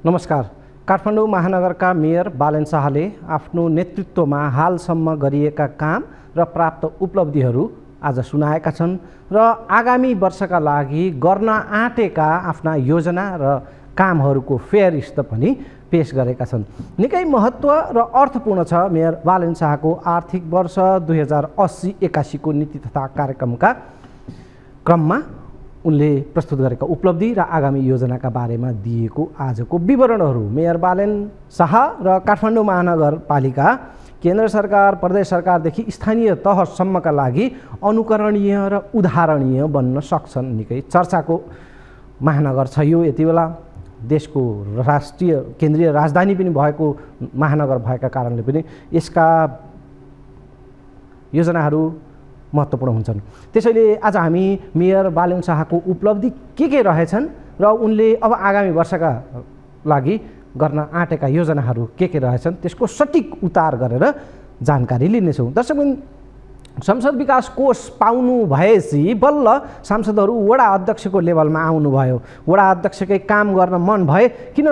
नमस्कार। काठमाडौँ महानगरका मेयर बालेन शाहले आफ्नो नेतृत्वमा हालसम्म गरिएका काम र प्राप्त उपलब्धिहरू आज सुनाएका छन् र आगामी वर्षका लागि गर्न आँटेका आफ्ना योजना र कामहरूको फेहरिस्त पनि पेश गरेका छन्। निकै महत्त्व र अर्थपूर्ण छ मेयर बालेन शाहको आर्थिक वर्ष 2080-81 को नीति तथा कार्यक्रमका क्रममा उनले प्रस्तुत गरेका उपलब्धि र आगामी योजनाका बारेमा दिएको आजको विवरणहरू। मेयर बालेन शाह र काठमाडौँ महानगरपालिका केन्द्र सरकार, प्रदेश सरकारदेखि स्थानीय तहसम्मका लागि अनुकरणीय र उदाहरणीय बन्न सक्छन्। निकै चर्चाको महानगर छ यो। यति बेला देशको राष्ट्रिय केन्द्रीय राजधानी पनि भएको महानगर भएका कारणले पनि यसका योजनाहरू महत्त्वपूर्ण हुन्छन्। त्यसैले आज हामी मेयर बालेन शाहको उपलब्धि के रहेछन् र उनले अब आगामी वर्षका लागि गर्न आँटेका योजनाहरू के रहेछन् त्यसको सटिक उतार गरेर जानकारी लिनेछौँ। दर्शकबिन, संसद विकास कोष पाउनु भएपछि बल्ल सांसदहरू वडा अध्यक्षको लेभलमा आउनुभयो। वडा अध्यक्षकै काम गर्न मन भए किन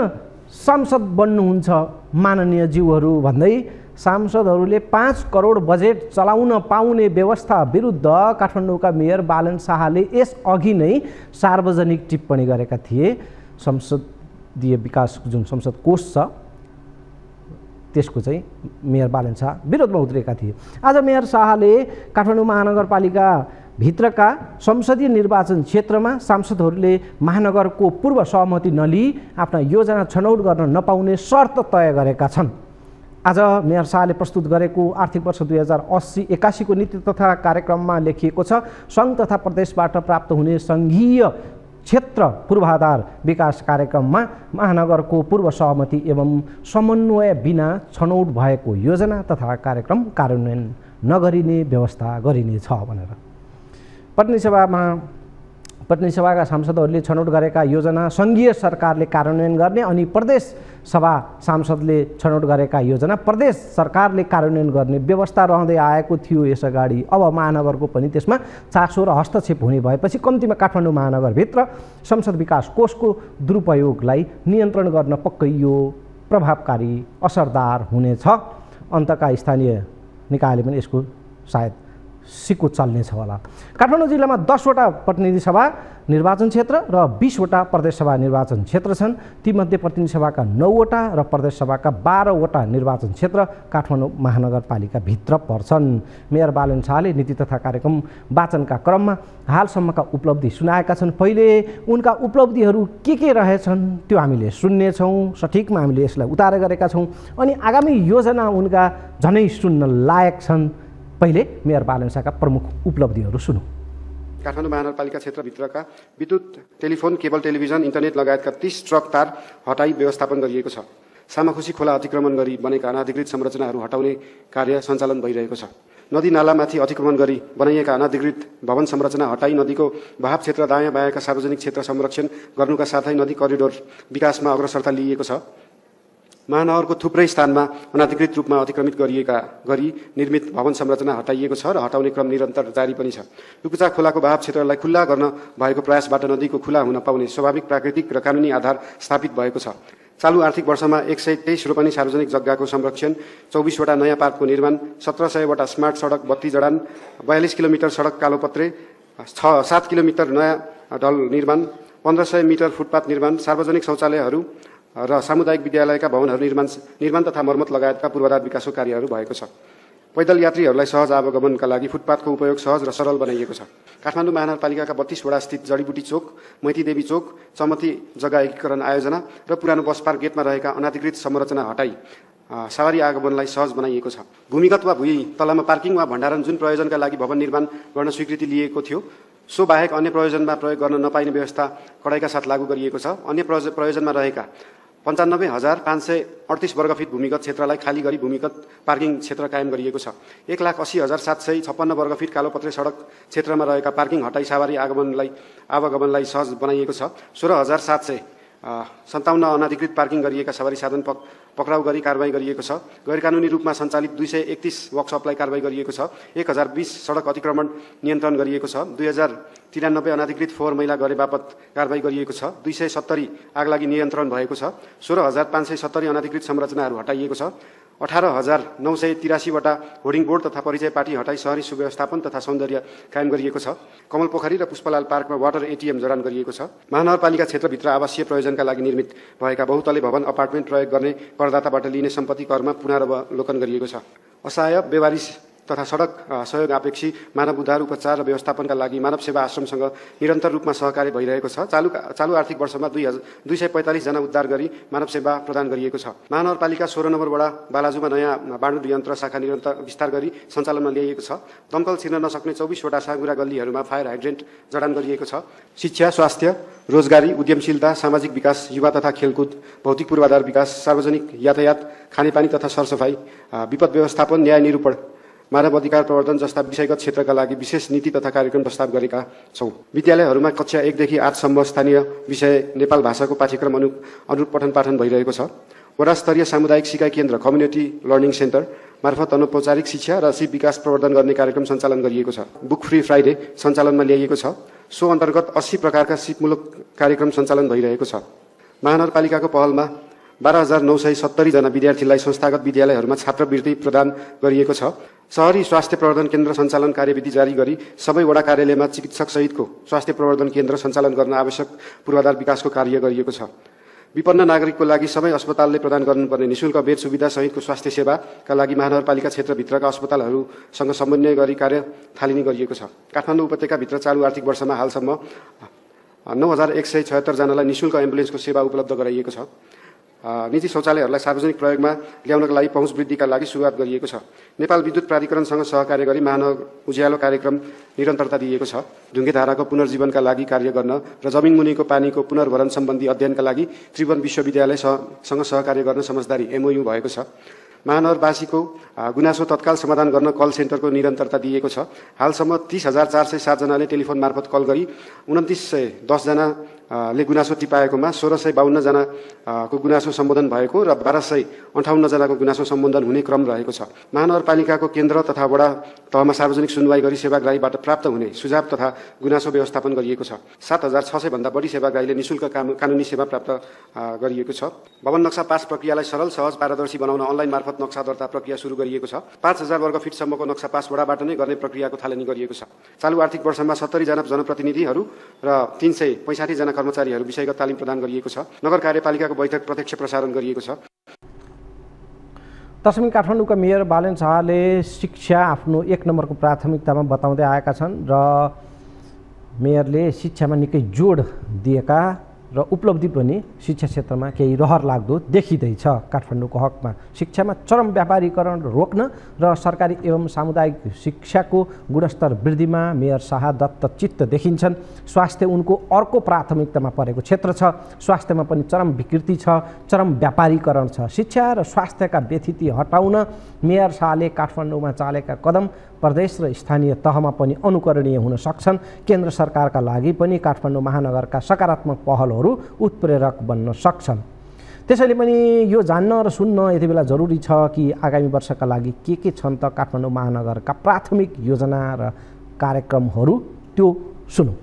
सांसद बन्नुहुन्छ माननीय ज्यूहरू भन्दै सांसदहरूले 5 करोड बजेट चलाउन पाउने व्यवस्था विरुद्ध काठमाडौँका मेयर बालेन शाहले यसअघि नै सार्वजनिक टिप्पणी गरेका थिए। संसदीय विकास जुन संसद कोष छ त्यसको चाहिँ मेयर बालेन शाह विरोधमा उत्रेका थिए। आज मेयर शाहले काठमाडौँ महानगरपालिका भित्रका संसदीय निर्वाचन क्षेत्रमा सांसदहरूले महानगरको पूर्व सहमति नलिई आफ्ना योजना छनौट गर्न नपाउने शर्त तय गरेका छन्। आज मेयर शाहले प्रस्तुत गरेको आर्थिक वर्ष 2080-81 को नीति तथा कार्यक्रममा लेखिएको छ, सङ्घ तथा प्रदेशबाट प्राप्त हुने सङ्घीय क्षेत्र पूर्वाधार विकास कार्यक्रममा महानगरको पूर्व सहमति एवं समन्वय बिना छनौट भएको योजना तथा कार्यक्रम कार्यान्वयन नगरिने व्यवस्था गरिनेछ भनेर। प्रतिनिधि सभाका सांसदहरूले छनौट गरेका योजना सङ्घीय सरकारले कार्यान्वयन गर्ने अनि प्रदेश सभा सांसदले छनौट गरेका योजना प्रदेश सरकारले कार्यान्वयन गर्ने व्यवस्था रहँदै आएको थियो यसअगाडि। अब महानगरको पनि त्यसमा चासो र हस्तक्षेप हुने भएपछि कम्तीमा काठमाडौँ महानगरभित्र संसद विकास कोषको दुरुपयोगलाई नियन्त्रण गर्न पक्कै यो प्रभावकारी असरदार हुनेछ। अन्तका स्थानीय निकायले पनि यसको सायद सिक्को चल्नेछ होला। काठमाडौँ जिल्लामा 10 वटा प्रतिनिधि सभा निर्वाचन क्षेत्र र 20 वटा प्रदेश सभा निर्वाचन क्षेत्र छन्। तीमध्ये प्रतिनिधि सभाका 9 वटा र प्रदेश सभाका 12 वटा निर्वाचन क्षेत्र काठमाडौँ महानगरपालिका भित्र पर्छन्। मेयर बालेन शाहले नीति तथा कार्यक्रम वाचनका क्रममा हालसम्मका उपलब्धि सुनाएका छन्। पहिले उनका उपलब्धिहरू के रहेछन् त्यो हामीले सुन्नेछौँ। सठिकमा हामीले यसलाई उतार गरेका छौँ अनि आगामी योजना उनका झनै सुन्न लायक छन्। पहिले मेयर बालेन शाहका प्रमुख उपलब्धिहरू सुनौँ। काठमाडौँ महानगरपालिका क्षेत्रभित्रका विद्युत, टेलिफोन, केबल टेलिभिजन, इन्टरनेट लगायतका 30 ट्रक तार हटाई व्यवस्थापन गरिएको छ। सामाखुसी खोला अतिक्रमण गरी बनेका अनाधिकृत संरचनाहरू हटाउने कार्य सञ्चालन भइरहेको छ। नदी नालामाथि अतिक्रमण गरी बनाइएका अनाधिकृत भवन संरचना हटाई नदीको बहाव क्षेत्र दायाँ बायाँका सार्वजनिक क्षेत्र संरक्षण गर्नुका साथै नदी करिडोर विकासमा अग्रसरता लिइएको छ। महानगरको थुप्रै स्थानमा अनाधिकृत रूपमा अतिक्रमित गरी निर्मित भवन संरचना हटाइएको छ र हटाउने क्रम निरन्तर जारी पनि छ। लुकुचा खोलाको बहाव क्षेत्रलाई खुल्ला गर्न भएको प्रयासबाट नदीको खुला हुन पाउने स्वाभाविक प्राकृतिक र कानुनी आधार स्थापित भएको छ। चालु आर्थिक वर्षमा 123 रोपनी सार्वजनिक जग्गाको संरक्षण, 24 वटा नयाँ पार्कको निर्माण, 1700 वटा स्मार्ट सडक बत्ती जडान, 42 किलोमिटर सडक कालोपत्रे, 7 किलोमिटर नयाँ ढल निर्माण, 1500 मिटर फुटपाथ निर्माण, सार्वजनिक शौचालयहरू र सामुदायिक विद्यालयका भवनहरू निर्माण तथा मर्मत लगायतका पूर्वाधार विकासको कार्यहरू भएको छ। पैदल यात्रीहरूलाई सहज आवागमनका लागि फुटपाथको उपयोग सहज र सरल बनाइएको छ। काठमाडौँ महानगरपालिकाका 32 वडा स्थित जडीबुटी चोक, मैतीदेवी चोक, चमती जग्गा एकीकरण आयोजना र पुरानो बस पार्क गेटमा रहेका अनाधिकृत संरचना हटाई सवारी आगमनलाई सहज बनाइएको छ। भूमिगत वा भुइँ तलामा पार्किङ वा भण्डारण जुन प्रयोजनका लागि भवन निर्माण गर्न स्वीकृति लिएको थियो सो बाहेक अन्य प्रयोजनमा प्रयोग गर्न नपाइने व्यवस्था कडाइका साथ लागू गरिएको छ। अन्य प्रयोजनमा रहेका 95,538 वर्गफिट भूमिगत क्षेत्रलाई खाली गरी भूमिगत पार्किङ क्षेत्र कायम गरिएको छ। 1,80,756 वर्गफिट कालोपत्रे सडक क्षेत्रमा रहेका पार्किङ हटाई सवारी आवागमनलाई सहज बनाइएको छ। 16,700 57 अनाधिकृत पार्किङ गरिएका सवारी साधन पक्राउ गरी कारबाही गरिएको छ। गैरकानुनी रूपमा सञ्चालित 231 वर्कसपलाई कारबाही गरिएको छ। 1020 सडक अतिक्रमण नियन्त्रण गरिएको छ। 2093 अनाधिकृत फोहोर मैला गरे बापत कारबाही गरिएको छ। 270 आगलागी नियन्त्रण भएको छ। 16570 अनाधिकृत संरचनाहरू हटाइएको छ। 18983 वटा होर्डिङ बोर्ड तथा परिचय पाटी हटाई शहरी सुव्यवस्थापन तथा सौन्दर्य कायम गरिएको छ। कमल पोखरी र पुष्पलाल पार्कमा वाटर एटीएम जडान गरिएको छ। महानगरपालिका क्षेत्रभित्र आवासीय प्रयोजनका लागि निर्मित भएका बहुतल्ले भवन अपार्टमेन्ट प्रयोग गर्ने करदाताबाट लिने सम्पत्ति करमा पुनरावलोकन गरिएको छ। असहाय बेवारिस तथा सडक सहयोग अपेक्षी मानव उद्धार उपचार र व्यवस्थापनका लागि मानव सेवा आश्रमसँग निरन्तर रूपमा सहकार्य भइरहेको छ। चालु आर्थिक वर्षमा 245 जना उद्धार गरी मानव सेवा प्रदान गरिएको छ। महानगरपालिका 16 नम्बर वडा बालाजुमा नयाँ बाणुद यन्त्र शाखा निरन्तर विस्तार गरी सञ्चालनमा ल्याइएको छ। दमकल छिर्न नसक्ने 24 वटा साँघुरा गल्लीहरूमा फायर हाइड्रेन्ट जडान गरिएको छ। शिक्षा, स्वास्थ्य, रोजगारी, उद्यमशीलता, सामाजिक विकास, युवा तथा खेलकुद, भौतिक पूर्वाधार विकास, सार्वजनिक यातायात, खानेपानी तथा सरसफाई, विपद व्यवस्थापन, न्याय निरूपण, मानव अधिकार प्रवर्धन जस्ता विषयगत क्षेत्रका लागि विशेष नीति तथा कार्यक्रम प्रस्ताव गरेका छौँ। विद्यालयहरूमा कक्षा 1 देखि 8 सम्म स्थानीय विषय नेपाल भाषाको पाठ्यक्रम अनुरूप पठन पाठन भइरहेको छ। वडा स्तरीय सामुदायिक सिकाइ केन्द्र कम्युनिटी लर्निङ सेन्टर मार्फत अनौपचारिक शिक्षा र सिप विकास प्रवर्धन गर्ने कार्यक्रम सञ्चालन गरिएको छ। बुक फ्री फ्राइडे सञ्चालनमा ल्याइएको छ। सो अन्तर्गत 80 प्रकारका सिपमूलक कार्यक्रम सञ्चालन भइरहेको छ। महानगरपालिकाको पहलमा 12970 जना विद्यार्थीलाई संस्थागत विद्यालयहरूमा छात्रवृत्ति प्रदान गरिएको छ। शहरी स्वास्थ्य प्रवर्धन केन्द्र सञ्चालन कार्यविधि जारी गरी सबै वडा कार्यालयमा चिकित्सक सहितको स्वास्थ्य प्रवर्धन केन्द्र सञ्चालन गर्न आवश्यक पूर्वाधार विकासको कार्य गरिएको छ। विपन्न नागरिकको लागि सबै अस्पतालले प्रदान गर्नुपर्ने निःशुल्क बेड सुविधा सहितको स्वास्थ्य सेवाका लागि महानगरपालिका क्षेत्रभित्रका अस्पतालहरूसँग समन्वय गरी कार्य थालिने गरिएको छ। काठमाडौँ उपत्यकाभित्र चालु आर्थिक वर्षमा हालसम्म 9176 जनालाई निःशुल्क एम्बुलेन्सको सेवा उपलब्ध गराइएको छ। निजी शौचालयहरूलाई सार्वजनिक प्रयोगमा ल्याउनका लागि पहुँच वृद्धिका लागि सुरुवात गरिएको छ। नेपाल विद्युत प्राधिकरणसँग सहकार्य गरी महानगर उज्यालो कार्यक्रम निरन्तरता दिएको छ। ढुङ्गे धाराको पुनर्जीवनका लागि कार्य गर्न र जमिन मुनिको पानीको पुनर्भरण सम्बन्धी अध्ययनका लागि त्रिभुवन विश्वविद्यालयसँग सहकार्य गर्न समझदारी MOU भएको छ। महानगरवासीको गुनासो तत्काल समाधान गर्न कल सेन्टरको निरन्तरता दिएको छ। हालसम्म 30,407 जनाले टेलिफोन मार्फत कल गरी 2910 जनाले गुनासो टिपाएकोमा 1652 जनाको गुनासो सम्बोधन भएको र 1258 जनाको गुनासो सम्बोधन हुने क्रम रहेको छ। महानगरपालिकाको केन्द्र तथा वडा तहमा सार्वजनिक सुनवाई गरी सेवाग्राहीबाट प्राप्त हुने सुझाव तथा गुनासो व्यवस्थापन गरिएको छ। 7600 भन्दा बढी सेवाग्राहीले निःशुल्क कानुनी सेवा प्राप्त गरिएको छ। भवन नक्सा पास प्रक्रियालाई सरल, सहज, पारदर्शी बनाउन अनलाइन मार्फत नक्सा दर्ता प्रक्रिया सुरु गरिएको छ। 5000 वर्ग फिटसम्मको नक्सा पास वडाबाट नै गर्ने प्रक्रियाको थालनी गरिएको छ। चालु आर्थिक वर्षमा 70 जना जनप्रतिनिधिहरू र 365 जना कर्मचारीहरू विषयगत तालिम प्रदान गरिएको छ। नगर कार्यपालिकाको बैठक प्रत्यक्ष प्रसारण गरिएको छ। तस्मिन काठमाडौँका मेयर बालेन शाहले शिक्षा आफ्नो 1 नम्बरको प्राथमिकतामा बताउँदै आएका छन् र मेयरले शिक्षामा निकै जोड दिएका र उपलब्धि पनि शिक्षा क्षेत्रमा केही रहर लाग्दो देखिँदैछ। काठमाडौँको हकमा शिक्षामा चरम व्यापारीकरण रोक्न र सरकारी एवं सामुदायिक शिक्षाको गुणस्तर वृद्धिमा मेयर शाह दत्तचित्त देखिन्छन्। स्वास्थ्य उनको अर्को प्राथमिकतामा परेको क्षेत्र छ। स्वास्थ्यमा पनि चरम विकृति छ, चरम व्यापारीकरण छ। शिक्षा र स्वास्थ्यका व्यथिति हटाउन मेयर शाहले काठमाडौँमा चालेका कदम प्रदेश र स्थानीय तहमा पनि अनुकरणीय हुन सक्छन्। केन्द्र सरकारका लागि पनि काठमाडौँ महानगरका सकारात्मक पहलहरू उत्प्रेरक बन्न सक्छन्। त्यसैले पनि यो जान्न र सुन्न यति बेला जरुरी छ कि आगामी वर्षका लागि के छन् त काठमाडौँ महानगरका प्राथमिक योजना र कार्यक्रमहरू, त्यो सुनौँ।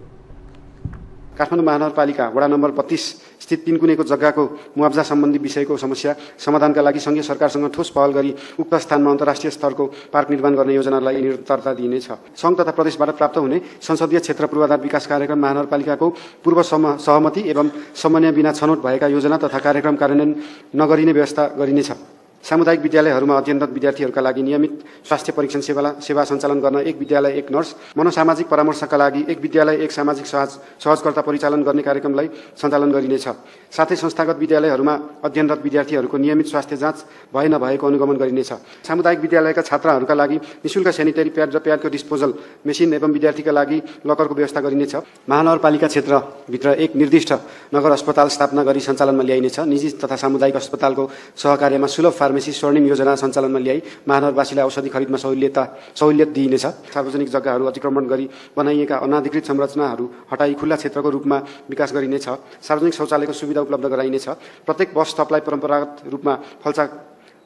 काठमाडौँ महानगरपालिका वडा नम्बर 32 स्थित तिनकुनेको जग्गाको मुआब्जा सम्बन्धी विषयको समस्या समाधानका लागि सङ्घीय सरकारसँग ठोस पहल गरी उक्त स्थानमा अन्तर्राष्ट्रिय स्तरको पार्क निर्माण गर्ने योजनालाई निरन्तरता दिइनेछ। सङ्घ तथा प्रदेशबाट प्राप्त हुने संसदीय क्षेत्र पूर्वाधार विकास कार्यक्रम महानगरपालिकाको पूर्व सहमति एवं समन्वय बिना छनौट भएका योजना तथा कार्यक्रम कार्यान्वयन नगरिने व्यवस्था गरिनेछ। सामुदायिक विद्यालयहरूमा अध्ययनरत विद्यार्थीहरूका लागि नियमित स्वास्थ्य परीक्षण सेवा सञ्चालन गर्न 1 विद्यालय 1 नर्स, मनोसामाजिक परामर्शका लागि 1 विद्यालय 1 सामाजिक सहजकर्ता परिचालन गर्ने कार्यक्रमलाई सञ्चालन गरिनेछ। साथै संस्थागत विद्यालयहरूमा अध्ययनरत विद्यार्थीहरूको नियमित स्वास्थ्य जाँच भए नभएको अनुगमन गरिनेछ। सामुदायिक विद्यालयका छात्राहरूका लागि निःशुल्क सेनिटरी प्याड र प्याडको डिस्पोजल मेसिन एवं विद्यार्थीका लागि लकरको व्यवस्था गरिनेछ। महानगरपालिका क्षेत्रभित्र 1 निर्दिष्ट नगर अस्पताल स्थापना गरी सञ्चालनमा ल्याइनेछ। निजी तथा सामुदायिक अस्पतालको सहकार्यमा सुलभ फार्मेसी स्वर्णिम योजना सञ्चालनमा ल्याई महानगरवासीलाई औषधि खरिदमा सहुलियत दिइनेछ। सार्वजनिक जग्गाहरू अतिक्रमण गरी बनाइएका अनाधिकृत संरचनाहरू हटाई खुल्ला क्षेत्रको रूपमा विकास गरिनेछ। सार्वजनिक शौचालयको सुविधा उपलब्ध गराइनेछ। प्रत्येक बस स्टपलाई परम्परागत रूपमा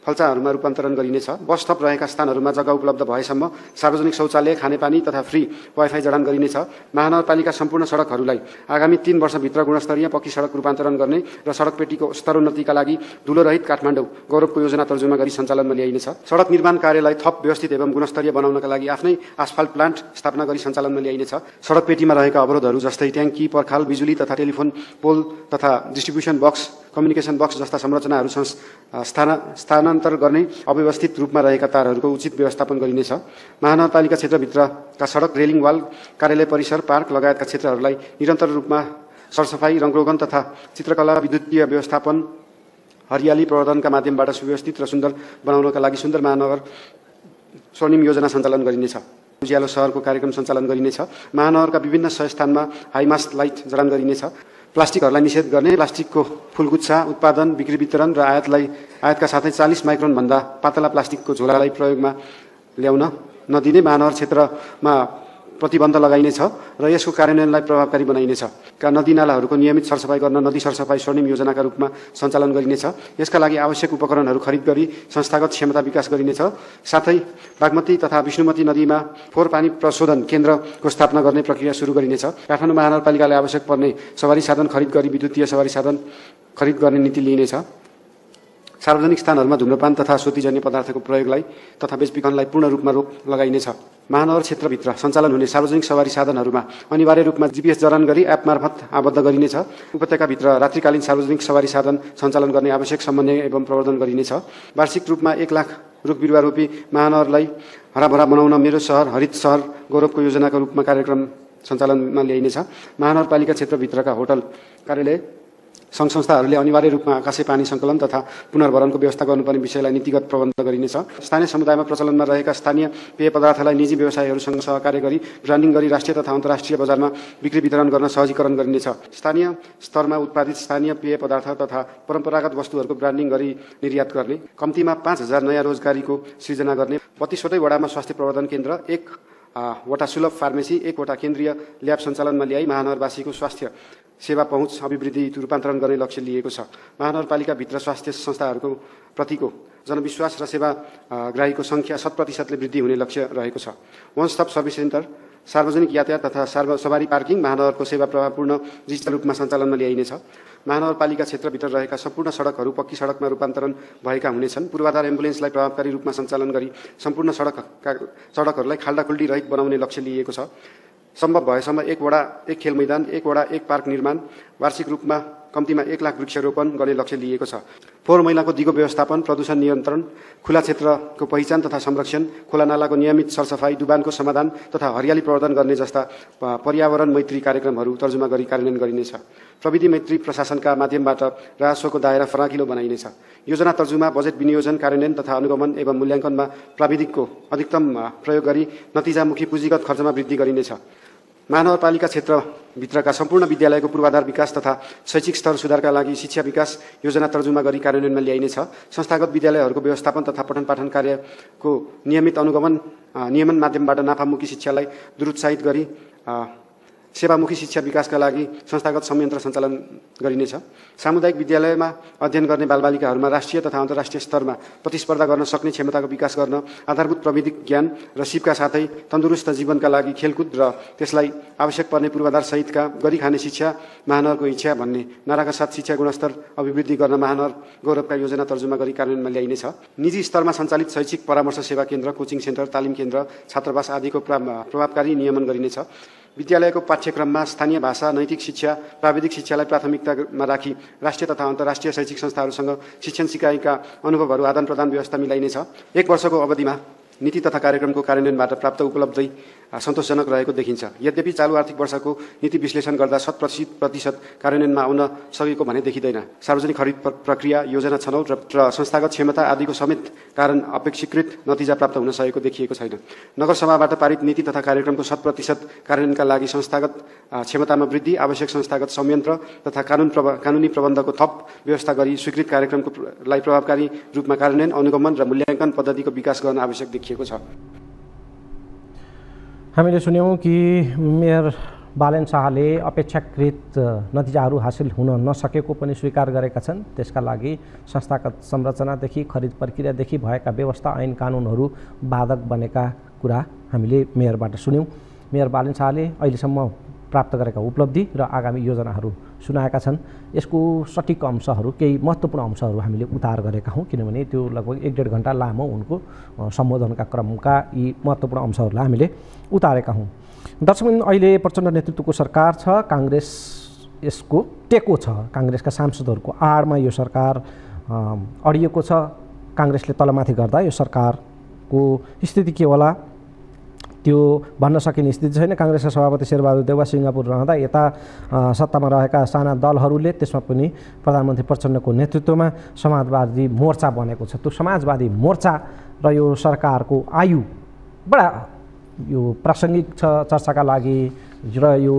फल्चाहरूमा रूपान्तरण गरिनेछ। बस स्टप रहेका स्थानहरूमा जग्गा उपलब्ध भएसम्म सार्वजनिक शौचालय, खानेपानी तथा फ्री वाइफाई जडान गरिनेछ। महानगरपालिका सम्पूर्ण सडकहरूलाई आगामी 3 वर्षभित्र गुणस्तरीय पक्की सडक रूपान्तरण गर्ने र सडक पेटीको स्तरोन्नतिका लागि धुलोरहित काठमाडौँ गौरवको योजना तर्जुमा गरी सञ्चालनमा ल्याइनेछ। सडक निर्माण कार्यलाई थप व्यवस्थित एवं गुणस्तरीय बनाउनका लागि आफ्नै आसफाल्ट प्लान्ट स्थापना गरी सञ्चालनमा ल्याइनेछ। सडक पेटीमा रहेका अवरोधहरू जस्तै ट्याङ्की, पर्खाल, बिजुली तथा टेलिफोन पोल तथा डिस्ट्रिब्युसन बक्स, कम्युनिकेसन बक्स जस्ता संरचनाहरू स्थानान्तर गर्ने अव्यवस्थित रूपमा रहेका तारहरूको उचित व्यवस्थापन गरिनेछ। महानगरपालिका क्षेत्रभित्रका सडक, रेलिङ वाल, कार्यालय परिसर, पार्क लगायतका क्षेत्रहरूलाई निरन्तर रूपमा सरसफाई, रङरोगन तथा चित्रकला, विद्युतीय व्यवस्थापन, हरियाली प्रवर्धनका माध्यमबाट सुव्यवस्थित र सुन्दर बनाउनका लागि सुन्दर महानगर स्वर्णिम योजना सञ्चालन गरिनेछ। उज्यालो सहरको कार्यक्रम सञ्चालन गरिनेछ। महानगरका विभिन्न स्थानमा हाइमास्ट लाइट जडान गरिनेछ। प्लास्टिकहरूलाई निषेध गर्ने, प्लास्टिकको फुलगुच्छा उत्पादन, बिक्री, वितरण र आयातका साथै 40 माइक्रोनभन्दा पातला प्लास्टिकको झोलालाई प्रयोगमा ल्याउन नदिने महानगर क्षेत्रमा प्रतिबन्ध लगाइनेछ र यसको कार्यान्वयनलाई प्रभावकारी बनाइनेछ। नदीनालाहरूको नियमित सरसफाई गर्न नदी सरसफाई स्वर्णिम योजनाका रूपमा सञ्चालन गरिनेछ। यसका लागि आवश्यक उपकरणहरू खरिद गरी संस्थागत क्षमता विकास गरिनेछ। साथै बागमती तथा विष्णुमती नदीमा फोहोर पानी प्रशोधन केन्द्रको स्थापना गर्ने प्रक्रिया सुरु गरिनेछ। काठमाडौँ महानगरपालिकाले आवश्यक पर्ने सवारी साधन खरिद गरी विद्युतीय सवारी साधन खरिद गर्ने नीति लिइनेछ। सार्वजनिक स्थानहरूमा धूम्रपान तथा श्रुतिजन्य पदार्थको प्रयोगलाई तथा बेचबिखनलाई पूर्ण रूपमा रोक लगाइनेछ। महानगर क्षेत्रभित्र सञ्चालन हुने सार्वजनिक सवारी साधनहरूमा अनिवार्य रूपमा GPS जडान गरी एप मार्फत आबद्ध गरिनेछ। उपत्यकाभित्र रात्रिकालीन सार्वजनिक सवारी साधन सञ्चालन गर्ने आवश्यक समन्वय एवं प्रवर्धन गरिनेछ। वार्षिक रूपमा 1 लाख रुख बिरुवा रोपी महानगरलाई हराभरा बनाउन मेरो सहर हरित सहर गौरवको योजनाको रूपमा कार्यक्रम सञ्चालनमा ल्याइनेछ। महानगरपालिका क्षेत्रभित्रका होटल, कार्यालय, सङ्घ संस्थाहरूले अनिवार्य रूपमा आकाशे पानी सङ्कलन तथा पुनर्भरणको व्यवस्था गर्नुपर्ने विषयलाई नीतिगत प्रबन्ध गरिनेछ। स्थानीय समुदायमा प्रचलनमा रहेका स्थानीय पेय पदार्थलाई निजी व्यवसायहरूसँग सहकार्य गरी ब्रान्डिङ गरी राष्ट्रिय तथा अन्तर्राष्ट्रिय बजारमा बिक्री वितरण गर्न सहजीकरण गरिनेछ। स्थानीय स्तरमा उत्पादित स्थानीय पेय पदार्थ तथा परम्परागत वस्तुहरूको ब्रान्डिङ गरी निर्यात गर्ने, कम्तीमा 5000 नयाँ रोजगारीको सृजना गर्ने, 32वटै वडामा स्वास्थ्य प्रवर्धन केन्द्र, 1 वटा सुलभ फार्मेसी, 1 वटा केन्द्रीय ल्याब सञ्चालनमा ल्याई महानगरवासीको स्वास्थ्य सेवा पहुँच अभिवृद्धि रूपान्तरण गर्ने लक्ष्य लिएको छ। महानगरपालिकाभित्र स्वास्थ्य संस्थाहरूको प्रतिको जनविश्वास र सेवाग्राहीको सङ्ख्या 100% वृद्धि हुने लक्ष्य रहेको छ। वन स्टप सर्भिस सेन्टर, सार्वजनिक यातायात तथा सवारी पार्किङ महानगरको सेवा प्रभावपूर्ण डिजिटल रूपमा सञ्चालनमा ल्याइनेछ। महानगरपालिका क्षेत्रभित्र रहेका सम्पूर्ण सडकहरू पक्की सडकमा रूपान्तरण भएका हुनेछन्। पूर्वाधार एम्बुलेन्सलाई प्रभावकारी रूपमा सञ्चालन गरी सम्पूर्ण सडकहरूलाई खाल्डाखुल्डी रहित बनाउने लक्ष्य लिएको छ। सम्भव भएसम्म 1 वडा 1 खेल मैदान, 1 वडा 1 पार्क निर्माण, वार्षिक रूपमा कम्तीमा 1 लाख वृक्षारोपण गर्ने लक्ष्य लिएको छ। फोहोर मैलाको दिगो व्यवस्थापन, प्रदूषण नियन्त्रण, खुला क्षेत्रको पहिचान तथा संरक्षण, खोला नालाको नियमित सरसफाई, डुबानको समाधान तथा हरियाली प्रवर्धन गर्ने जस्ता पर्यावरण मैत्री कार्यक्रमहरू तर्जुमा गरी कार्यान्वयन गरिनेछ। प्रविधि मैत्री प्रशासनका माध्यमबाट राजस्वको दायरा फराकिलो बनाइनेछ। योजना तर्जुमा, बजेट विनियोजन, कार्यान्वयन तथा अनुगमन एवं मूल्याङ्कनमा प्राविधिकको अधिकतम प्रयोग गरी नतिजामुखी पुँजीगत खर्चमा वृद्धि गरिनेछ। महानगरपालिका क्षेत्रभित्रका सम्पूर्ण विद्यालयको पूर्वाधार विकास तथा शैक्षिक स्तर सुधारका लागि शिक्षा विकास योजना तर्जुमा गरी कार्यान्वयनमा ल्याइनेछ। संस्थागत विद्यालयहरूको व्यवस्थापन तथा पठन पाठन कार्यको नियमित नियमन माध्यमबाट नाफामुखी शिक्षालाई दुरुत्साहित गरी सेवामुखी शिक्षा विकासका लागि संस्थागत संयन्त्र सञ्चालन गरिनेछ। सामुदायिक विद्यालयमा अध्ययन गर्ने बालबालिकाहरूमा राष्ट्रिय तथा अन्तर्राष्ट्रिय स्तरमा प्रतिस्पर्धा गर्न सक्ने क्षमताको विकास गर्न आधारभूत प्रविधिक ज्ञान र सिपका साथै तन्दुरुस्त जीवनका लागि खेलकुद र त्यसलाई आवश्यक पर्ने पूर्वाधार सहितका गरी खाने शिक्षा महानगरको इच्छा भन्ने नाराका साथ शिक्षा गुणस्तर अभिवृद्धि गर्न महानगर गौरवका योजना तर्जुमा गरी कार्यान्वयनमा ल्याइनेछ। निजी स्तरमा सञ्चालित शैक्षिक परामर्श सेवा केन्द्र, कोचिङ सेन्टर, तालिम केन्द्र, छात्रावास आदिको प्रभावकारी नियमन गरिनेछ। विद्यालयको पाठ्यक्रममा स्थानीय भाषा, नैतिक शिक्षा, प्राविधिक शिक्षालाई प्राथमिकतामा राखी राष्ट्रिय तथा अन्तर्राष्ट्रिय शैक्षिक संस्थाहरूसँग शिक्षण सिकाइका अनुभवहरू आदान प्रदान व्यवस्था मिलाइनेछ। 1 वर्षको अवधिमा नीति तथा कार्यक्रमको कार्यान्वयनबाट प्राप्त उपलब्धि सन्तोषजनक रहेको देखिन्छ। यद्यपि चालू आर्थिक वर्षको नीति विश्लेषण गर्दा 100% कार्यान्वयनमा आउन सकेको भने देखिँदैन। सार्वजनिक खरिद प्रक्रिया, योजना छनौट र संस्थागत क्षमता आदिको समेत कारण अपेक्षिकृत नतिजा प्राप्त हुन सकेको देखिएको छैन। नगरसभाबाट पारित नीति तथा कार्यक्रमको 100% कार्यान्वयनका लागि संस्थागत क्षमतामा वृद्धि, आवश्यक संस्थागत संयन्त्र तथा कानुनी प्रबन्धको थप व्यवस्था गरी स्वीकृत कार्यक्रमलाई प्रभावकारी रूपमा कार्यान्वयन, अनुगमन र मूल्याङ्कन पद्धतिको विकास गर्न आवश्यक देखिएको छ। हामीले सुन्यौँ कि मेयर बालेन शाहले अपेक्षाकृत नतिजाहरू हासिल हुन नसकेको पनि स्वीकार गरेका छन्। त्यसका लागि संस्थागत संरचनादेखि खरिद प्रक्रियादेखि भएका व्यवस्था, ऐन कानुनहरू बाधक बनेका कुरा हामीले मेयरबाट सुन्यौँ। मेयर बालेन शाहले अहिलेसम्म प्राप्त गरेका उपलब्धि र आगामी योजनाहरू सुनाएका छन्। यसको सटीक अंशहरू, केही महत्त्वपूर्ण अंशहरू हामीले उतार गरेका हौँ, किनभने त्यो लगभग 1-1.5 घन्टा लामो उनको सम्बोधनका क्रमका यी महत्त्वपूर्ण अंशहरूलाई हामीले उतारेका हौँ। दर्शकबिन, अहिले प्रचण्ड नेतृत्वको सरकार छ, काङ्ग्रेस यसको टेको छ। काङ्ग्रेसका सांसदहरूको आडमा यो सरकार अडिएको छ। काङ्ग्रेसले तलमाथि गर्दा यो सरकारको स्थिति के होला त्यो भन्न सकिने स्थिति छैन। काङ्ग्रेसका सभापति शेरबहादुर देउवा सिङ्गापुर रहँदा यता सत्तामा रहेका साना दलहरूले, त्यसमा पनि प्रधानमन्त्री प्रचण्डको नेतृत्वमा समाजवादी मोर्चा बनेको छ। त्यो समाजवादी मोर्चा र यो सरकारको आयु बडा यो प्रासङ्गिक छ चर्चाका लागि र यो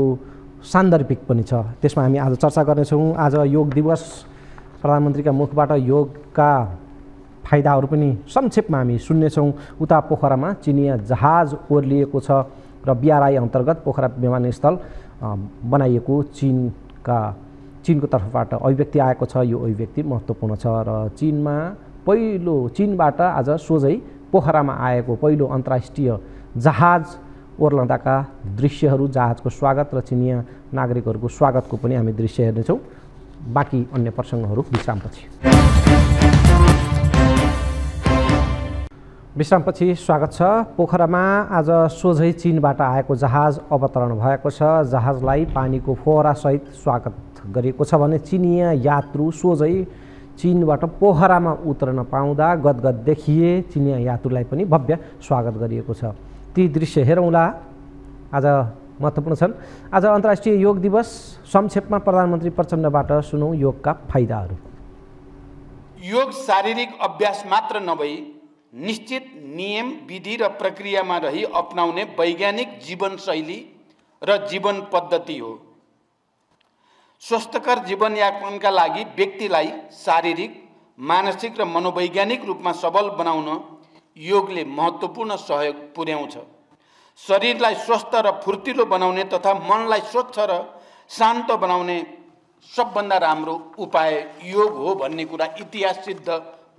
सान्दर्भिक पनि छ। त्यसमा हामी आज चर्चा गर्नेछौँ। आज योग दिवस, प्रधानमन्त्रीका मुखबाट योगका फाइदाहरू पनि संक्षेपमा हामी सुन्नेछौँ। उता पोखरामा चिनिया जहाज ओर्लिएको छ र BRI अन्तर्गत पोखरा विमानस्थल बनाइएको चीनको तर्फबाट अभिव्यक्ति आएको छ। यो अभिव्यक्ति महत्त्वपूर्ण छ र चीनबाट आज सोझै पोखरामा आएको पहिलो अन्तर्राष्ट्रिय जहाज ओर्लँदाका दृश्यहरू, जहाजको स्वागत र चिनिया नागरिकहरूको स्वागतको पनि हामी दृश्य हेर्नेछौँ। बाँकी अन्य प्रसङ्गहरू विश्रामपछि स्वागत छ। पोखरामा आज सोझै चीनबाट आएको जहाज अवतरण भएको छ। जहाजलाई पानीको फोहरासहित स्वागत गरिएको छ भने चिनिया यात्रु सोझै चीनबाट पोखरामा उत्रन पाउँदा गदगद देखिए। चिनिया यात्रुलाई पनि भव्य स्वागत गरिएको छ। ती दृश्य हेरौँला। आज महत्त्वपूर्ण छन्। आज अन्तर्राष्ट्रिय योग दिवस। संक्षेपमा प्रधानमन्त्री प्रचण्डबाट सुनौँ योगका फाइदाहरू। योग शारीरिक अभ्यास मात्र नभई निश्चित नियम, विधि र प्रक्रियामा रही अपनाउने वैज्ञानिक जीवनशैली र जीवन पद्धति हो। स्वस्थकर जीवनयापनका लागि व्यक्तिलाई शारीरिक, मानसिक र मनोवैज्ञानिक रूपमा सबल बनाउन योगले महत्त्वपूर्ण सहयोग पुर्याउँछ। शरीरलाई स्वस्थ र फुर्तिलो बनाउने तथा मनलाई स्वच्छ र शान्त बनाउने सबभन्दा राम्रो उपाय योग हो भन्ने कुरा इतिहास सिद्ध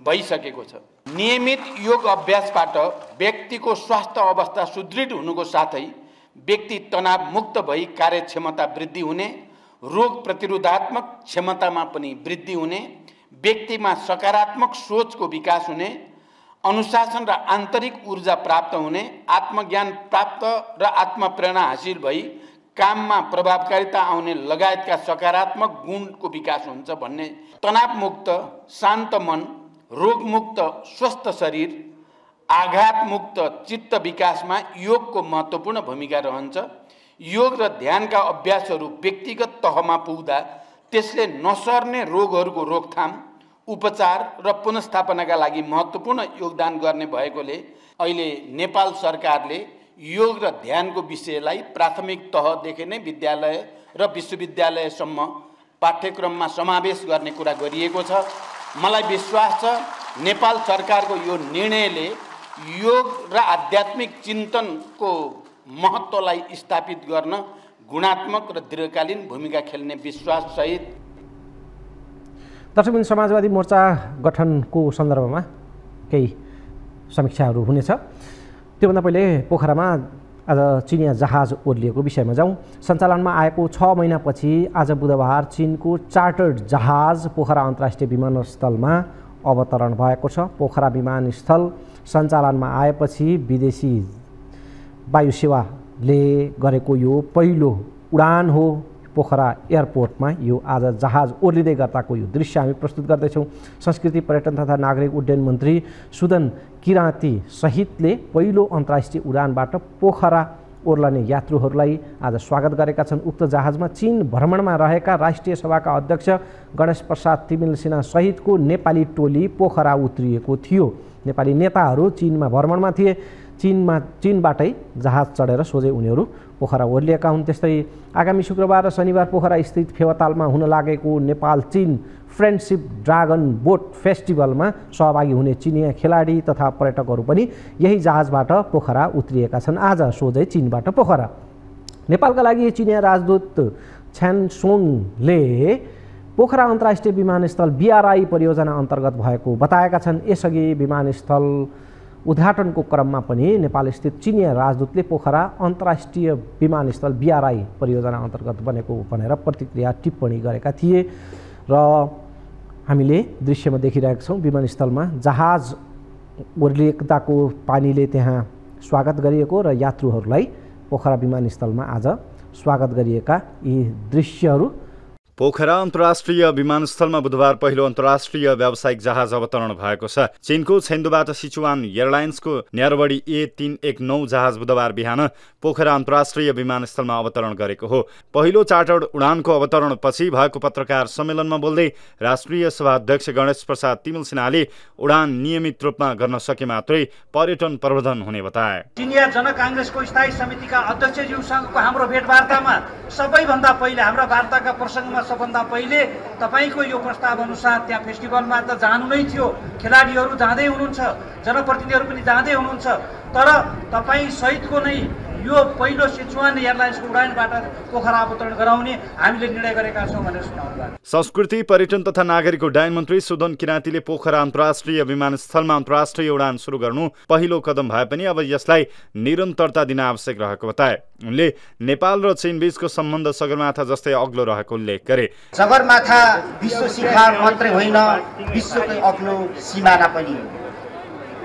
भइसकेको छ। नियमित योग अभ्यासबाट व्यक्तिको स्वास्थ्य अवस्था सुदृढ हुनुको साथै व्यक्ति तनाव मुक्त भई कार्यक्षमता वृद्धि हुने, रोग प्रतिरोधात्मक क्षमतामा पनि वृद्धि हुने, व्यक्तिमा सकारात्मक सोचको विकास हुने, अनुशासन र आन्तरिक ऊर्जा प्राप्त हुने, आत्मज्ञान प्राप्त र आत्मप्रेरणा हासिल भई काममा प्रभावकारिता आउने लगायतका सकारात्मक गुणको विकास हुन्छ भन्ने, तनावमुक्त शान्त मन, रोगमुक्त स्वस्थ शरीर, आघातमुक्त चित्त विकासमा योगको महत्त्वपूर्ण भूमिका रहन्छ। योग र ध्यानका अभ्यासहरू व्यक्तिगत तहमा पुग्दा त्यसले नसर्ने रोगहरूको रोकथाम, उपचार र पुनर्स्थापनाका लागि महत्त्वपूर्ण योगदान गर्ने भएकोले अहिले नेपाल सरकारले योग र ध्यानको विषयलाई प्राथमिक तहदेखि नै विद्यालय र विश्वविद्यालयसम्म पाठ्यक्रममा समावेश गर्ने कुरा गरिएको छ। मलाई विश्वास छ नेपाल सरकारको यो निर्णयले योग र आध्यात्मिक चिन्तनको महत्त्वलाई स्थापित गर्न गुणात्मक र दीर्घकालीन भूमिका खेल्ने विश्वास सहित। दर्शकबिन, समाजवादी मोर्चा गठनको सन्दर्भमा केही समीक्षाहरू हुनेछ। त्योभन्दा पहिले पोखरामा आज चिनिया जहाज ओर्लिएको विषयमा जाउँ। सञ्चालनमा आएको 6 महिनापछि आज बुधबार चीनको चार्टर्ड जहाज पोखरा अन्तर्राष्ट्रिय विमानस्थलमा अवतरण भएको छ। पोखरा विमानस्थल सञ्चालनमा आएपछि विदेशी वायु सेवाले गरेको यो पहिलो उडान हो। पोखरा एयरपोर्टमा यो आज जहाज ओर्लिँदै गर्दाको यो दृश्य हामी प्रस्तुत गर्दैछौँ। संस्कृति, पर्यटन तथा नागरिक उड्डयन मन्त्री सुदन किराँती सहितले पहिलो अन्तर्राष्ट्रिय उडानबाट पोखरा ओर्लने यात्रुहरूलाई आज स्वागत गरेका छन्। उक्त जहाजमा चीन भ्रमणमा रहेका राष्ट्रिय सभाका अध्यक्ष गणेश प्रसाद तिमिल सिन्हा सहितको नेपाली टोली पोखरा उत्रिएको थियो। नेपाली नेताहरू चीनमा भ्रमणमा थिए। चीनबाटै जहाज चढेर सोझै उनीहरू पोखरा ओर्लिएका हुन्। त्यस्तै आगामी शुक्रबार र शनिबार पोखरा स्थित फेवातालमा हुन लागेको नेपाल चीन फ्रेन्डसिप ड्रागन बोट फेस्टिभलमा सहभागी हुने चिनिया खेलाडी तथा पर्यटकहरू पनि यही जहाजबाट पोखरा उत्रिएका छन्। आज सोझै चीनबाट पोखरा। नेपालका लागि चिनिया राजदूत छ्यानसोङले पोखरा अन्तर्राष्ट्रिय विमानस्थल BRI परियोजना अन्तर्गत भएको बताएका छन्। यसअघि विमानस्थल उद्घाटनको क्रममा पनि नेपालस्थित चिनिया राजदूतले पोखरा अन्तर्राष्ट्रिय विमानस्थल BRI परियोजना अन्तर्गत बनेको भनेर प्रतिक्रिया टिप्पणी गरेका थिए र हामीले दृश्यमा देखिरहेका छौँ विमानस्थलमा जहाज ओर्लिएकाको पानीले त्यहाँ स्वागत गरिएको र यात्रुहरूलाई पोखरा विमानस्थलमा आज स्वागत गरिएका यी दृश्यहरू। पोखरा अन्तर्राष्ट्रिय विमानस्थलमा बुधबार पहिलो अन्तर्राष्ट्रिय व्यावसायिक जहाज अवतरण भएको छ। चीनको छेन्दुबाट सिचुवान एयरलाइन्सको न्यारबडी A319 जहाज बुधबार बिहान पोखरा अन्तर्राष्ट्रिय विमानस्थलमा अवतरण गरेको हो। पहिलो चार्टर्ड उडानको अवतरणपछि भएको पत्रकार सम्मेलनमा बोल्दै राष्ट्रिय सभा अध्यक्ष गणेश प्रसाद तिमिल सिन्हाले उडान नियमित रूपमा गर्न सके मात्रै पर्यटन प्रवर्धन हुने बताए। चिनिया जनकाङ्ग्रेसको स्थायी समितिका अध्यक्षज्यूसँगको हाम्रो भेटवार्तामा सबैभन्दा पहिले हाम्रा वार्ताका प्रसङ्गमा सबभन्दा पहिले तपाईको यो प्रस्ताव अनुसार त्यहाँ फेस्टिभलमा त जानु नै थियो। खेलाडीहरू जाँदै हुनुहुन्छ, जनप्रतिनिधिहरू पनि जाँदै हुनुहुन्छ, तर तपाईँ सहितको नै यो पहिलो सिचुवान एयरलाइन्सको उडानबाट पोखरा अवतरण गराउने हामीले निर्णय गरेका छौँ भनेर सुनाउनुभयो। संस्कृति पर्यटन तथा नागरिक उड्डयन मन्त्री सुदन किराँतीले पोखरा अन्तर्राष्ट्रिय विमानस्थलमा अन्तर्राष्ट्रिय उडान सुरु गर्नु पहिलो कदम भए पनि अब यसलाई निरन्तरता दिन आवश्यक रहेको बताए। उनले नेपाल र चीन बीचको सम्बन्ध सगरमाथा जस्तै अग्लो रहेको उल्लेख गरे। सगरमाथा विश्व शिखर मात्रै होइन, विश्वकै अग्लो सिमाना पनि हो।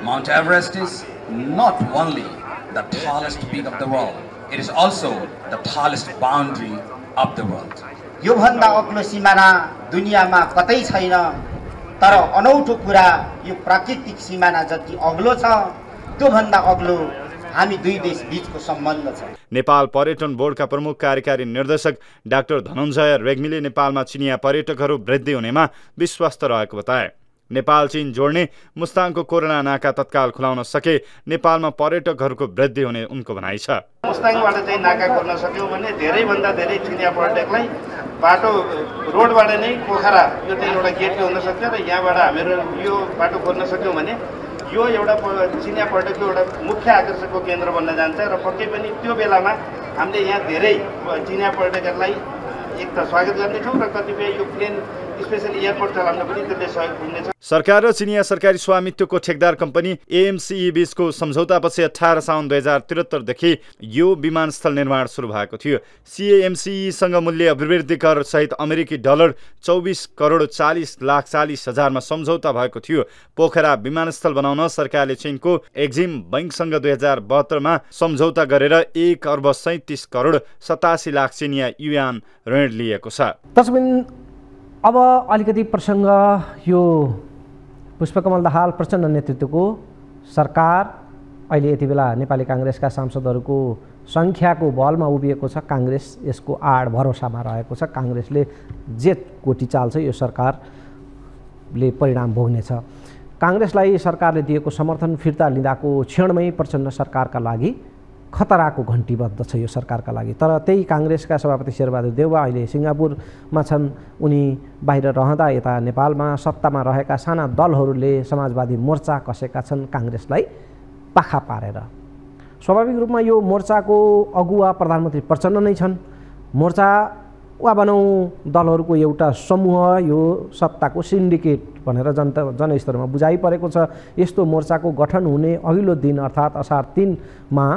Mount Everest is not only the tallest peak of the world, it is also the tallest boundary of the world. यो भन्दा अग्लो सिमाना दुनियाँमा कतै छैन, तर अनौठो कुरा यो प्राकृतिक सिमाना जति अग्लो छ त्यो भन्दा अग्लो हामी दुई देश बीचको सम्बन्ध छ। नेपाल पर्यटन बोर्डका प्रमुख कार्यकारी निर्देशक डाक्टर धनञ्जय रेग्मीले नेपालमा चिनिया पर्यटकहरू वृद्धि हुनेमा विश्वस्त रहेको बताए। नेपाल चीन जोड्ने मुस्ताङको कोरोना नाका तत्काल खुलाउन सके नेपालमा पर्यटकहरूको वृद्धि हुने उनको भनाइ छ। मुस्ताङबाट चाहिँ नाका खोल्न सक्यौँ भने धेरैभन्दा धेरै चिनिया पर्यटकलाई बाटो रोडबाट नै पोखरा यो चाहिँ एउटा गेटले हुन सक्छ र यहाँबाट हामीहरू यो बाटो खोल्न सक्यौँ भने यो एउटा चिनिया पर्यटकको एउटा मुख्य आकर्षकको केन्द्र बन्न जान्छ र पक्कै पनि त्यो बेलामा हामीले यहाँ धेरै चिनिया पर्यटकहरूलाई एक त स्वागत गर्नेछौँ र कतिपय यो प्लेन स्पेशल एयरपोर्ट चलाउन पनि त्यसले सहयोग पुग्नेछ। सरकार र चिनिया सरकारी स्वामित्वको ठेकदार कम्पनी AMCE बीचको सम्झौतापछि 18 साउन 2073 देखि यो विमानस्थल निर्माण सुरु भएको थियो। CAMCE सँग मूल्य अभिवृद्धि कर सहित अमेरिकी डलर 24 करोड 40 लाख 40 हजारमा सम्झौता भएको थियो। पोखरा विमानस्थल बनाउन सरकारले चीनको एक्जिम बैंकसँग 2072 मा सम्झौता गरेर 1 अर्ब 37 करोड 87 लाख चिनिया युआन ऋण लिएको छ। अब अलिकति प्रसङ्ग यो पुष्पकमल दाहाल प्रचण्ड नेतृत्वको सरकार अहिले यति बेला नेपाली काङ्ग्रेसका सांसदहरूको सङ्ख्याको बलमा उभिएको छ। काङ्ग्रेस यसको आड भरोसामा रहेको छ। काङ्ग्रेसले जे कोटी चाल्छ यो सरकारले परिणाम भोग्नेछ। काङ्ग्रेसलाई सरकारले दिएको समर्थन फिर्ता लिँदाको क्षणमै प्रचण्ड सरकारका लागि खतराको घन्टी बज्दछ यो सरकारका लागि। तर त्यही काङ्ग्रेसका सभापति शेरबहादुर देउवा अहिले सिङ्गापुरमा छन्। उनी बाहिर रहँदा यता नेपालमा सत्तामा रहेका साना दलहरूले समाजवादी मोर्चा कसेका छन् काङ्ग्रेसलाई पाखा पारेर। स्वाभाविक रूपमा यो मोर्चाको अगुवा प्रधानमन्त्री प्रचण्ड नै छन्। मोर्चा वा भनौँ दलहरूको एउटा समूह यो सत्ताको सिन्डिकेट भनेर जनस्तरमा बुझाइ परेको छ। यस्तो मोर्चाको गठन हुने अघिल्लो दिन अर्थात् असार 3 मा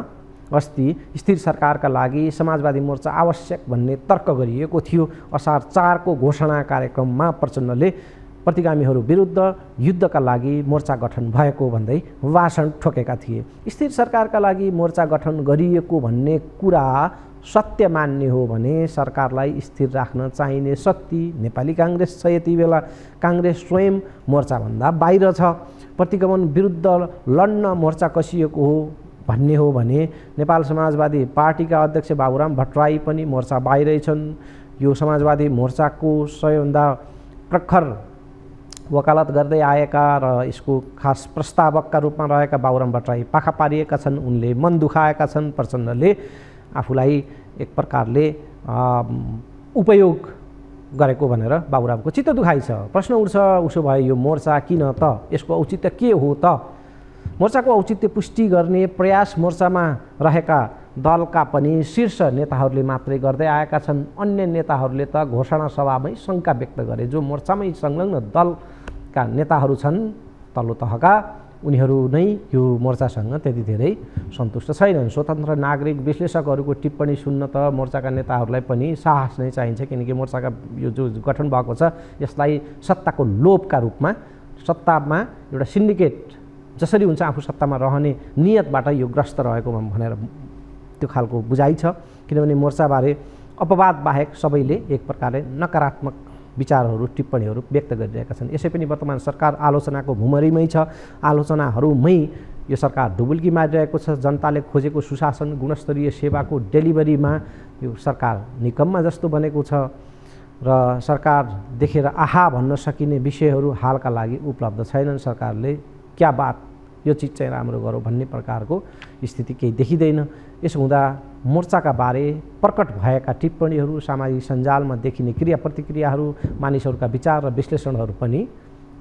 अस्ति स्थिर सरकारका लागि समाजवादी मोर्चा आवश्यक भन्ने तर्क गरिएको थियो। असार 4 को घोषणा कार्यक्रममा प्रचण्डले प्रतिगामीहरू विरुद्ध युद्धका लागि मोर्चा गठन भएको भन्दै भाषण ठोकेका थिए। स्थिर सरकारका लागि मोर्चा गठन गरिएको भन्ने कुरा सत्य मान्ने हो भने सरकारलाई स्थिर राख्न चाहिने शक्ति नेपाली काङ्ग्रेस छ। यति बेला काङ्ग्रेस स्वयं मोर्चाभन्दा बाहिर छ। प्रतिगमन विरुद्ध लड्न मोर्चा कसिएको हो भन्ने हो भने नेपाल समाजवादी पार्टीका अध्यक्ष बाबुराम भट्टराई पनि मोर्चा बाहिरै छन्। यो समाजवादी मोर्चाको सबैभन्दा प्रखर वकालत गर्दै आएका र यसको खास प्रस्तावकका रूपमा रहेका बाबुराम भट्टराई पाखा पारिएका छन्। उनले मन दुखाएका छन्। प्रचण्डले आफूलाई एक प्रकारले उपयोग गरेको भनेर बाबुरामको चित्त दुखाइ छ। प्रश्न उठ्छ, उसो भए यो मोर्चा किन त? यसको औचित्य के हो त? मोर्चाको औचित्य पुष्टि गर्ने प्रयास मोर्चामा रहेका दलका पनि शीर्ष नेताहरूले मात्रै गर्दै आएका छन्। अन्य नेताहरूले त घोषणा सभामै शङ्का व्यक्त गरे। जो मोर्चामै संलग्न दलका नेताहरू छन् तल्लो तहका, उनीहरू नै यो मोर्चासँग त्यति धेरै सन्तुष्ट छैनन्। स्वतन्त्र नागरिक विश्लेषकहरूको टिप्पणी सुन्न त मोर्चाका नेताहरूलाई पनि साहस नै चाहिन्छ, किनकि मोर्चाका यो जो गठन भएको छ यसलाई सत्ताको लोभका रूपमा, सत्तामा एउटा सिन्डिकेट जसरी हुन्छ आफू सत्तामा रहने नियतबाट यो ग्रस्त रहेको भनेर त्यो खालको बुझाइ छ। किनभने मोर्चाबारे अपवाद बाहेक सबैले एक प्रकारले नकारात्मक विचारहरू टिप्पणीहरू व्यक्त गरिरहेका छन्। यसै पनि वर्तमान सरकार आलोचनाको भुमरीमै छ। आलोचनाहरूमै यो सरकार डुबुल्की मारिरहेको छ। जनताले खोजेको सुशासन, गुणस्तरीय सेवाको डेलिभरीमा यो सरकार निकम्मा जस्तो बनेको छ र सरकार देखेर आहा भन्न सकिने विषयहरू हालका लागि उपलब्ध छैनन्। सरकारले क्या बात, यो चिज चाहिँ राम्रो गरौँ भन्ने प्रकारको स्थिति केही देखिँदैन। यसो हुँदा मोर्चाका बारे प्रकट भएका टिप्पणीहरू, सामाजिक सञ्जालमा देखिने क्रिया प्रतिक्रियाहरू, मानिसहरूका विचार र विश्लेषणहरू पनि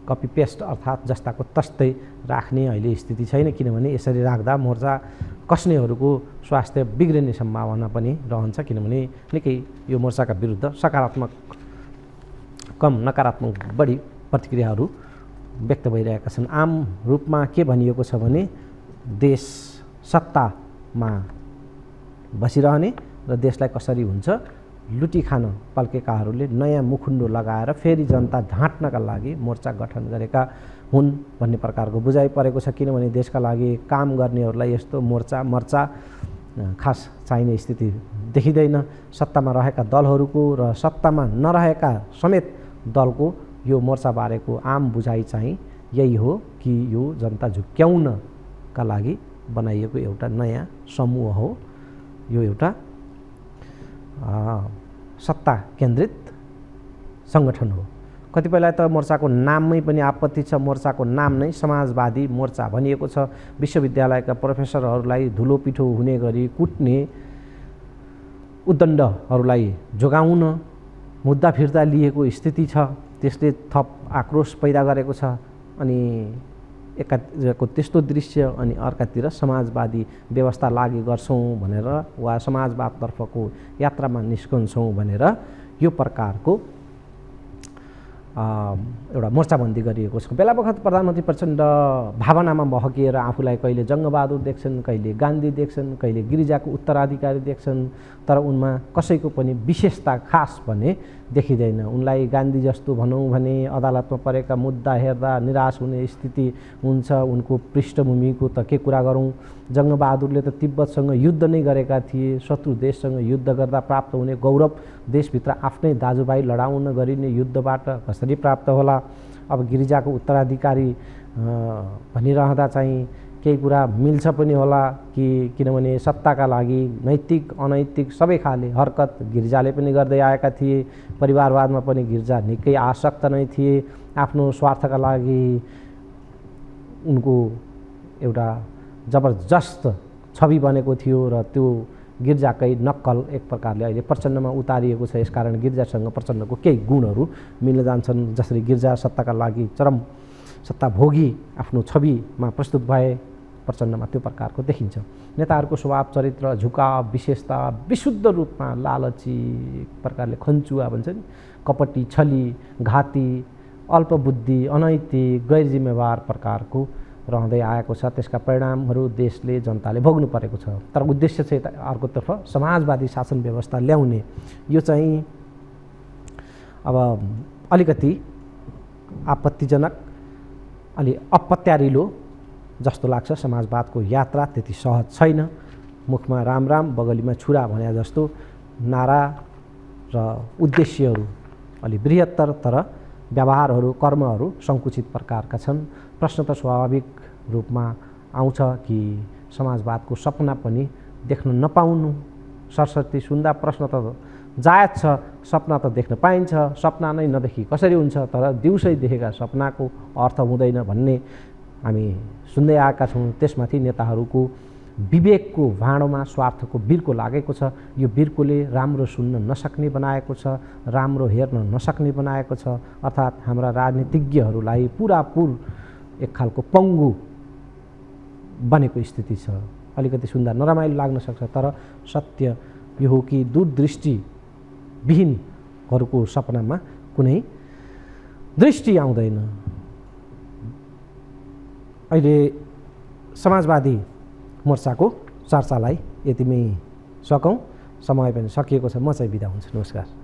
कपी पेस्ट अर्थात् जस्ताको तस्तै राख्ने अहिले स्थिति छैन। किनभने यसरी राख्दा मोर्चा कस्नेहरूको स्वास्थ्य बिग्रिने सम्भावना पनि रहन्छ। किनभने निकै यो मोर्चाका विरुद्ध सकारात्मक कम नकारात्मक बढी प्रतिक्रियाहरू व्यक्त भइरहेका छन्। आम रूपमा के भनिएको छ भने देश सत्तामा बसिरहने र देशलाई कसरी हुन्छ लुटी खान पल्केकाहरूले नयाँ मुखुन्डो लगाएर फेरि जनता ढाँट्नका लागि मोर्चा गठन गरेका हुन् भन्ने प्रकारको बुझाइ परेको छ। किनभने देशका लागि काम गर्नेहरूलाई यस्तो मोर्चा खास चाहिने स्थिति देखिँदैन। सत्तामा रहेका दलहरूको र सत्तामा नरहेका समेत दलको यो मोर्चाबारेको आम बुझाइ चाहिँ यही हो कि यो जनता झुक्क्याउनका लागि बनाइएको एउटा नयाँ समूह हो। यो एउटा सत्ता केन्द्रित सङ्गठन हो। कतिपयलाई त मोर्चाको नाममै पनि आपत्ति छ। मोर्चाको नाम नै समाजवादी मोर्चा भनिएको छ। विश्वविद्यालयका प्रोफेसरहरूलाई धुलो पिठो हुने गरी कुट्ने, उद्दण्डहरूलाई जोगाउन मुद्दा फिर्ता लिएको स्थिति छ। त्यसले थप आक्रोश पैदा गरेको छ। अनि एकातिरको त्यस्तो दृश्य अनि अर्कातिर समाजवादी व्यवस्था लागू गर्छौँ भनेर वा समाजवादतर्फको यात्रामा निस्कन्छौँ भनेर यो प्रकारको एउटा मोर्चाबन्दी गरिएको छ। बेला बखत प्रधानमन्त्री प्रचण्ड भावनामा बहकिएर आफूलाई कहिले जङ्गबहादुर देख्छन्, कहिले गान्धी देख्छन्, कहिले गिरिजाको उत्तराधिकारी देख्छन्, तर उनमा कसैको पनि विशेषता खास भने देखिँदैन। उनलाई गान्धी जस्तो भनौँ भने अदालतमा परेका मुद्दा हेर्दा निराश हुने स्थिति हुन्छ। उनको पृष्ठभूमिको त के कुरा गरौँ। जङ्गबहादुरले त तिब्बतसँग युद्ध नै गरेका थिए। शत्रु देशसँग युद्ध गर्दा प्राप्त हुने गौरव देशभित्र आफ्नै दाजुभाइ लडाउन गरिने युद्धबाट कसरी प्राप्त होला। अब गिरिजाको उत्तराधिकारी भनिरहँदा चाहिँ केही कुरा मिल्छ पनि होला कि किनभने सत्ताका लागि नैतिक अनैतिक सबै खाले हरकत गिरिजाले पनि गर्दै आएका थिए। परिवारवादमा पनि गिरिजा निकै आसक्त नै थिए। आफ्नो स्वार्थका लागि उनको एउटा जबरजस्त छवि बनेको थियो र त्यो गिरिजाकै नक्कल एक प्रकारले अहिले प्रचण्डमा उतारिएको छ। यसकारण गिरिजासँग प्रचण्डको केही गुणहरू मिल्न जान्छन्। जसरी गिरिजा सत्ताका लागि चरम सत्ताभोगी आफ्नो छविमा प्रस्तुत भए, प्रचण्डमा त्यो प्रकारको देखिन्छ। नेताहरूको स्वभाव चरित्र, झुकाव, विशेषता विशुद्ध रूपमा लालची, एक प्रकारले खन्चुवा भन्छ नि, कपटी, छली, घाती, अल्पबुद्धि, अनैतिक, गैर जिम्मेवार प्रकारको रहँदै आएको छ। त्यसका परिणामहरू देशले जनताले भोग्नु परेको छ। तर उद्देश्य चाहिँ अर्कोतर्फ समाजवादी शासन व्यवस्था ल्याउने। यो चाहिँ अब अलिकति आपत्तिजनक, अलि अपत्यारिलो जस्तो लाग्छ। समाजवादको यात्रा त्यति सहज छैन। मुखमा राम राम बगलीमा छुरा भने जस्तो नारा र उद्देश्यहरू अलि बृहत्तर, तर व्यवहारहरू कर्महरू सङ्कुचित प्रकारका छन्। प्रश्न त स्वाभाविक रूपमा आउँछ कि समाजवादको सपना पनि देख्न नपाउनु। सरस्वती सुन्दा प्रश्न त जायज छ, सपना त देख्न पाइन्छ, सपना नै नदेखि कसरी हुन्छ, तर दिउँसै देखेका सपनाको अर्थ हुँदैन भन्ने हामी सुन्दै आएका छौँ। त्यसमाथि नेताहरूको विवेकको भाँडोमा स्वार्थको बिर्को लागेको छ। यो बिर्कोले राम्रो सुन्न नसक्ने बनाएको छ, राम्रो हेर्न नसक्ने बनाएको छ। अर्थात् हाम्रा राजनीतिज्ञहरूलाई पुरापुर एक खालको पङ्गु बनेको स्थिति छ। अलिकति सुन्दा नरमाइलो लाग्न सक्छ, तर सत्य यो हो कि दूरदृष्टिविहीनहरूको सपनामा कुनै दृष्टि आउँदैन। अहिले समाजवादी मोर्चाको चर्चालाई यतिमै सकौँ, समय पनि सकिएको छ। म चाहिँ बिदा हुन्छु। नमस्कार।